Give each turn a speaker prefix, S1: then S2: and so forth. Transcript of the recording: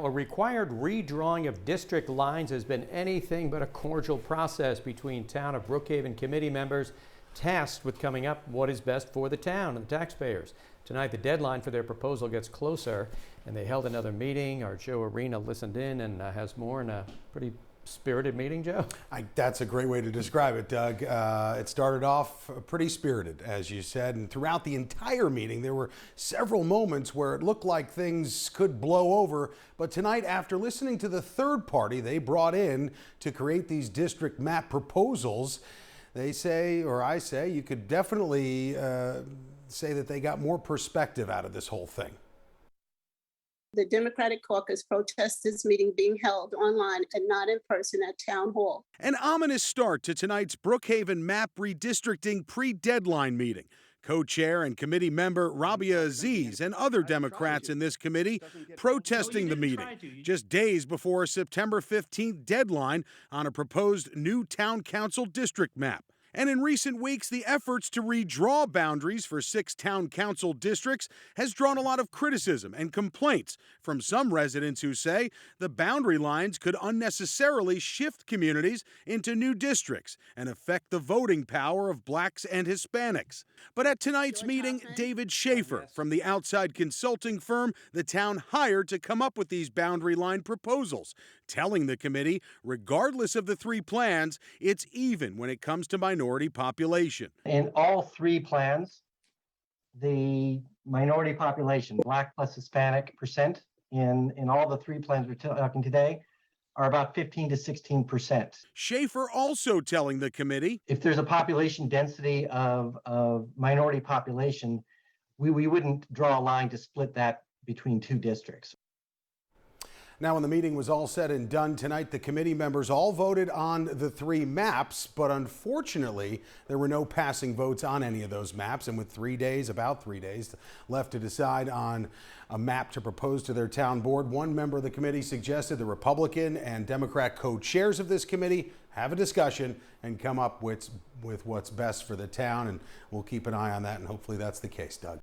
S1: A required redrawing of district lines has been anything but a cordial process between town of Brookhaven committee members tasked with coming up what is best for the town and the taxpayers. Tonight, the deadline for their proposal gets closer, and they held another meeting. Our Joe Arena listened in and has more in a pretty spirited meeting, Joe?
S2: That's a great way to describe it, Doug. It started off pretty spirited, as you said, and throughout the entire meeting, there were several moments where it looked like things could blow over. But tonight, after listening to the third party they brought in to create these district map proposals, they say, or I say, you could definitely say that they got more perspective out of this whole thing.
S3: The Democratic caucus protests this meeting being held online and not in person at Town Hall.
S2: An ominous start to tonight's Brookhaven map redistricting pre-deadline meeting. Co-chair and committee member Rabia Aziz and other Democrats in this committee protesting the meeting just days before a September 15th deadline on a proposed new town council district map. And in recent weeks, the efforts to redraw boundaries for 6 town council districts has drawn a lot of criticism and complaints from some residents who say the boundary lines could unnecessarily shift communities into new districts and affect the voting power of blacks and Hispanics. But at tonight's meeting, David Schaefer from the outside consulting firm the town hired to come up with these boundary line proposals, telling the committee, regardless of the 3 plans, it's even when it comes to minority population.
S4: In all 3 plans, the minority population, Black plus Hispanic percent, in all the 3 plans we're talking today, are about 15 to 16%.
S2: Schaefer also telling the committee,
S4: if there's a population density of minority population, we wouldn't draw a line to split that between 2 districts.
S2: Now, when the meeting was all said and done tonight, the committee members all voted on the 3 maps, but unfortunately, there were no passing votes on any of those maps. And with about 3 days left to decide on a map to propose to their town board, one member of the committee suggested the Republican and Democrat co-chairs of this committee have a discussion and come up with what's best for the town. And we'll keep an eye on that, and hopefully that's the case, Doug.